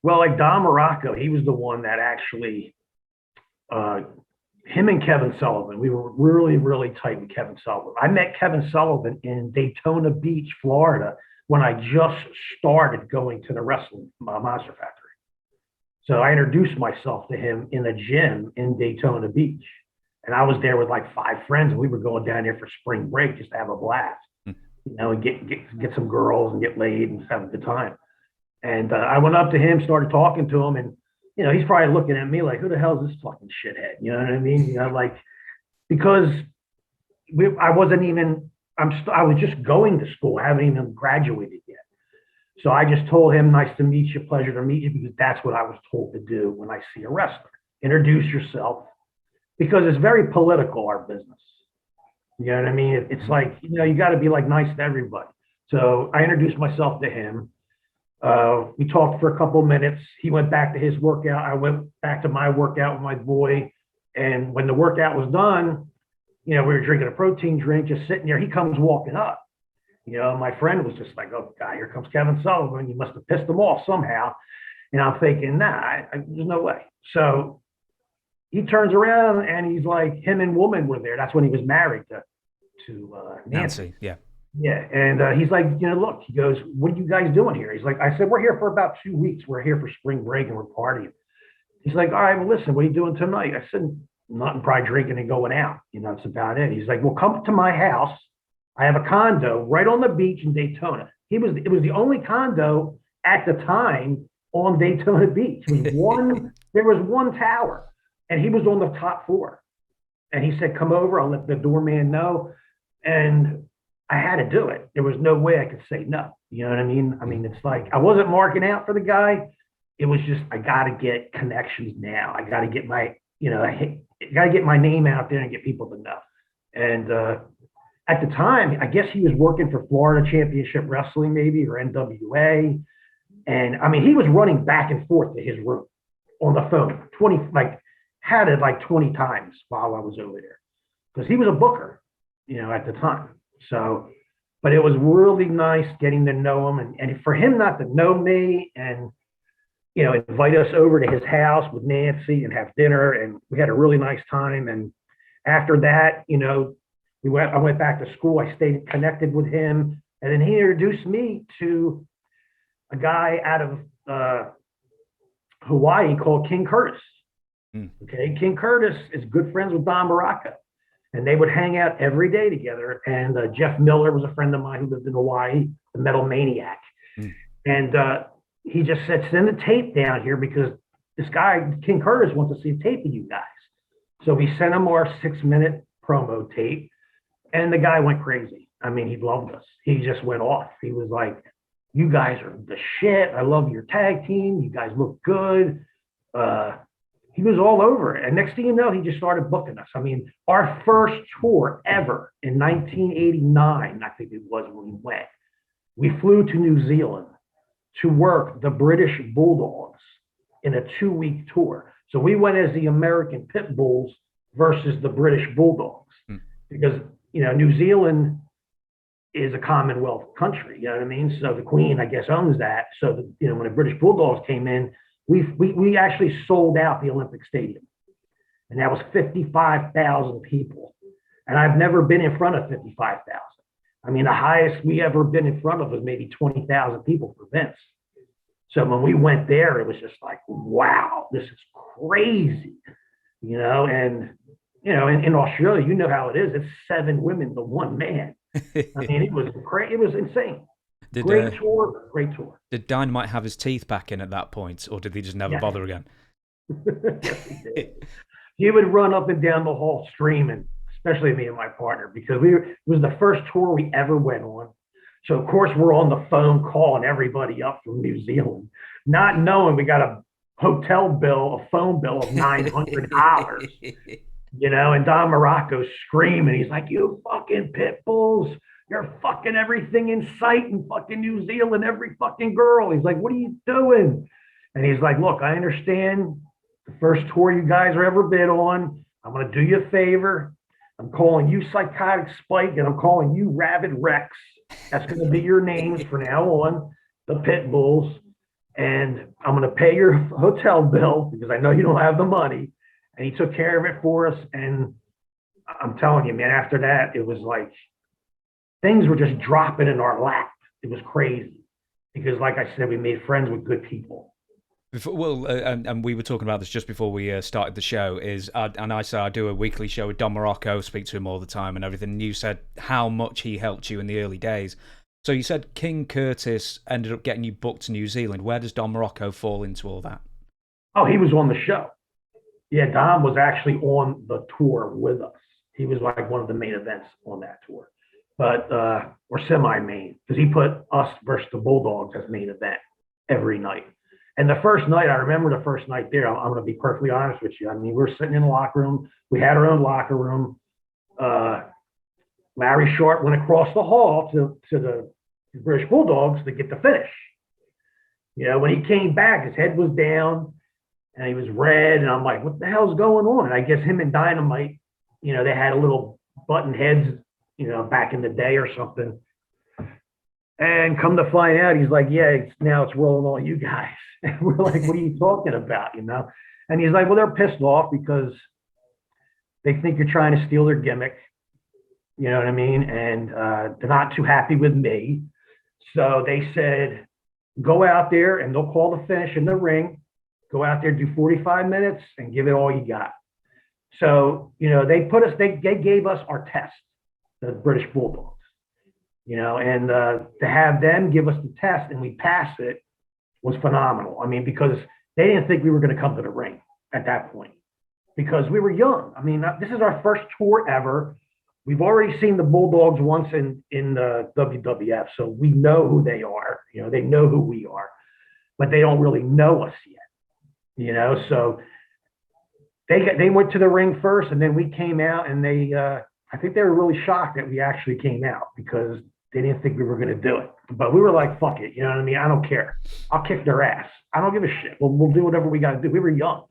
Well, like Don Morocco, he was the one that actually, uh, him and Kevin Sullivan, we were really, really tight with Kevin Sullivan. I met Kevin Sullivan in Daytona Beach, Florida, when I just started going to the wrestling Monster Factory. So I introduced myself to him in a gym in Daytona Beach. And I was there with like five friends, and we were going down there for spring break just to have a blast, and get some girls and get laid and have a good time. And I went up to him, started talking to him, and he's probably looking at me like, "Who the hell is this fucking shithead?" You know what I mean? Like because I wasn't even. I was just going to school. I haven't even graduated yet. So I just told him, "Nice to meet you, pleasure to meet you," because that's what I was told to do when I see a wrestler. Introduce yourself, because it's very political, our business. You know what I mean? It's like, you got to be like nice to everybody. So I introduced myself to him. We talked for a couple of minutes. He went back to his workout. I went back to my workout with my boy. And when the workout was done, we were drinking a protein drink, just sitting there. He comes walking up. My friend was just like, "Oh, God, here comes Kevin Sullivan. You must have pissed him off somehow." And I'm thinking, nah, there's no way. So he turns around and he's like, him and woman were there. That's when he was married to Nancy. Yeah. Yeah. And he's like, look, he goes, "What are you guys doing here?" He's like, I said, "We're here for about 2 weeks. We're here for spring break and we're partying." He's like, "All right, well, listen, what are you doing tonight?" I said, "Nothing, probably drinking and going out. That's about it." He's like, "Well, come to my house. I have a condo right on the beach in Daytona." It was the only condo at the time on Daytona Beach. There was one tower, and he was on the top floor. And he said, "Come over. I'll let the doorman know." And I had to do it. There was no way I could say no. You know what I mean? I mean, it's like I wasn't marking out for the guy. It was just I got to get connections now. I got to get I got to get my name out there and get people to know. And at the time, I guess he was working for Florida Championship Wrestling, maybe, or NWA. And I mean, he was running back and forth to his room on the phone, had it like 20 times while I was over there, because he was a booker, at the time. So, but it was really nice getting to know him, and for him not to know me and, invite us over to his house with Nancy and have dinner. And we had a really nice time. And after that, I went back to school. I stayed connected with him. And then he introduced me to a guy out of Hawaii called King Curtis. Okay. King Curtis is good friends with Don Baraka, and they would hang out every day together. And Jeff Miller was a friend of mine who lived in Hawaii, the Metal Maniac. And he just said, "Send the tape down here because this guy, King Curtis, wants to see a tape of you guys." So we sent him our 6-minute promo tape, and the guy went crazy. I mean, he loved us. He just went off. He was like, "You guys are the shit. I love your tag team. You guys look good." He was all over it. And next thing you know, he just started booking us. I mean, our first tour ever in 1989, I think it was when we went, we flew to New Zealand to work the British Bulldogs in a 2-week tour. So we went as the American Pitbulls versus the British Bulldogs, because, New Zealand is a Commonwealth country. You know what I mean? So the Queen, I guess, owns that. So, when the British Bulldogs came in, we actually sold out the Olympic Stadium, and that was 55,000 people. And I've never been in front of 55,000. I mean, the highest we ever been in front of was maybe 20,000 people for Vince. So when we went there, it was just like, wow, this is crazy, and, in Australia, you know how it is. It's 7 women to 1 man. I mean, it was crazy. It was insane. Great tour. Did Dynamite have his teeth back in at that point, or did he just never bother again? Yes, he did. He would run up and down the hall screaming, especially me and my partner, because it was the first tour we ever went on. So of course we're on the phone calling everybody up from New Zealand, not knowing we got a phone bill of $900. And Don Morocco's screaming. He's like, "You fucking Pitbulls, you're fucking everything in sight in fucking New Zealand, every fucking girl." He's like, "What are you doing?" And he's like, "Look, I understand the first tour you guys are ever been on. I'm going to do you a favor. I'm calling you Psychotic Spike, and I'm calling you Rabid Rex. That's going to be your names from now on, the Pitbulls. and I'm going to pay your hotel bill because I know you don't have the money. And he took care of it for us. And I'm telling you, man, after that, it was like things were just dropping in our lap. It was crazy because, like I said, we made friends with good people. Well, and we were talking about this just before we started the show. And I said I do a weekly show with Don Morocco, speak to him all the time and everything. And you said how much he helped you in the early days. So you said King Curtis ended up getting you booked to New Zealand. Where does Don Morocco fall into all that? Oh, he was on the show. Yeah, Don was actually on the tour with us. He was like one of the main events on that tour, but or semi-main, because he put us versus the Bulldogs as main event every night. And the first night, I remember the first night there, I'm going to be perfectly honest with you. I mean, we were sitting in the locker room. We had our own locker room. Larry Sharp went across the hall to the British Bulldogs to get the finish. You know, when he came back, his head was down and he was red. And I'm like, what the hell's going on? And I guess him and Dynamite, you know, they had a little button heads, you know, back in the day or something. And come to find out, he's like, yeah, now it's rolling on you guys. And we're like, what are you talking about, you know? And he's like, well, they're pissed off because they think you're trying to steal their gimmick. You know what I mean? And they're not too happy with me. So they said, go out there and they'll call the finish in the ring. Go out there, do 45 minutes and give it all you got. So, you know, they gave us our test, the British Bulldogs, you know, and to have them give us the test and we pass it was phenomenal. I mean, because they didn't think we were going to come to the ring at that point because we were young. I mean, this is our first tour ever. We've already seen the Bulldogs once in the WWF, so we know who they are. You know, they know who we are, but they don't really know us yet. You know, so they went to the ring first, and then we came out, and I think they were really shocked that we actually came out because they didn't think we were going to do it. But we were like, fuck it, you know what I mean? I don't care. I'll kick their ass. I don't give a shit. We'll do whatever we got to do. We were young,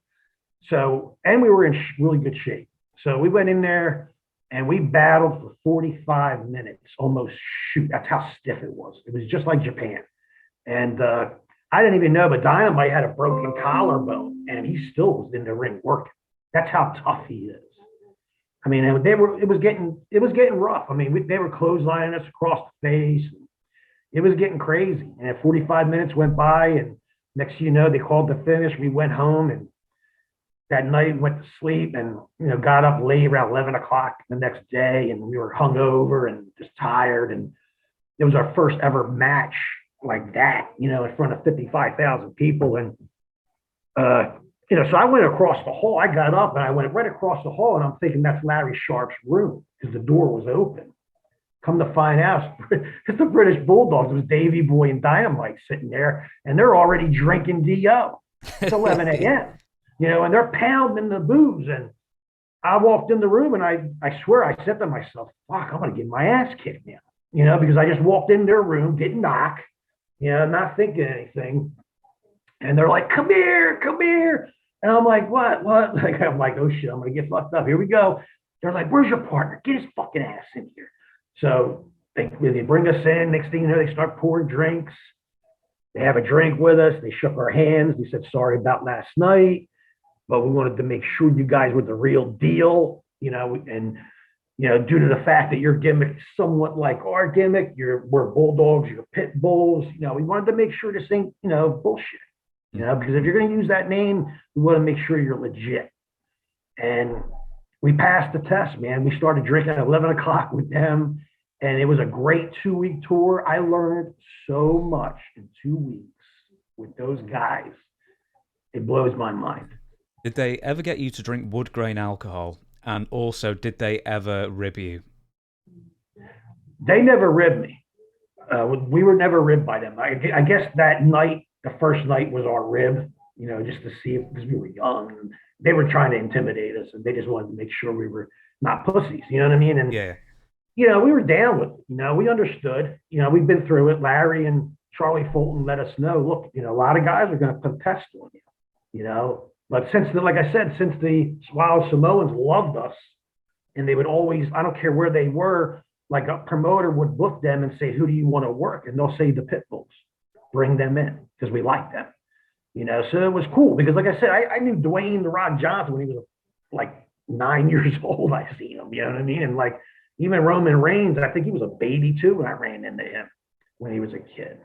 so and we were in really good shape. So we went in there. And we battled for 45 minutes, almost shoot. That's how stiff it was. It was just like Japan. And I didn't even know, but Dynamite had a broken collarbone and he still was in the ring working. That's how tough he is. I mean, it was getting rough. I mean, they were clotheslining us across the face. It was getting crazy. And 45 minutes went by and next thing you know, they called the finish. We went home and that night went to sleep and, you know, got up late around 11 o'clock the next day and we were hungover and just tired. And it was our first ever match like that, you know, in front of 55,000 people. And, you know, so I went across the hall. I got up and I went right across the hall and I'm thinking that's Larry Sharp's room because the door was open. Come to find out, it's the British Bulldogs. It was Davey Boy and Dynamite sitting there and they're already drinking D.O. It's 11 a.m. You know, and they're pounding the booze. And I walked in the room and I swear I said to myself, fuck, I'm going to get my ass kicked now, you know, because I just walked in their room, didn't knock, you know, not thinking anything. And they're like, come here, come here. And I'm like, what? Like, I'm like, oh shit, I'm going to get fucked up. Here we go. They're like, where's your partner? Get his fucking ass in here. So they bring us in. Next thing you know, they start pouring drinks. They have a drink with us. They shook our hands. We said, sorry about last night. But we wanted to make sure you guys were the real deal, you know, and, you know, due to the fact that your gimmick is somewhat like our gimmick, we're Bulldogs, you're Pitbulls, you know, we wanted to make sure this ain't, you know, bullshit, you know, because if you're going to use that name, we want to make sure you're legit. And we passed the test, man. We started drinking at 11 o'clock with them, and it was a great 2-week tour. I learned so much in 2 weeks with those guys. It blows my mind. Did they ever get you to drink wood grain alcohol? And also, did they ever rib you? They never ribbed me. We were never ribbed by them. I guess that night, the first night was our rib, you know, just to see because we were young. And they were trying to intimidate us and they just wanted to make sure we were not pussies. You know what I mean? And, yeah, you know, we were down with it. You know, we understood. You know, we've been through it. Larry and Charlie Fulton let us know, look, you know, a lot of guys are going to put a test on you, you know. But like I said, since the Wild Samoans loved us and they would always, I don't care where they were, like a promoter would book them and say, who do you want to work? And they'll say the Pitbulls, bring them in because we like them. So it was cool because, like I said, I knew Dwayne the Rock Johnson when he was like 9 years old. I seen him, you know what I mean? And like even Roman Reigns, I think he was a baby too when I ran into him when he was a kid.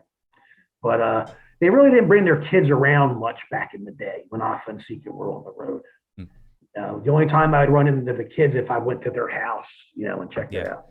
But they really didn't bring their kids around much back in the day when Alpha and Seeker were on the road. The only time I'd run into the kids if I went to their house, and checked it out.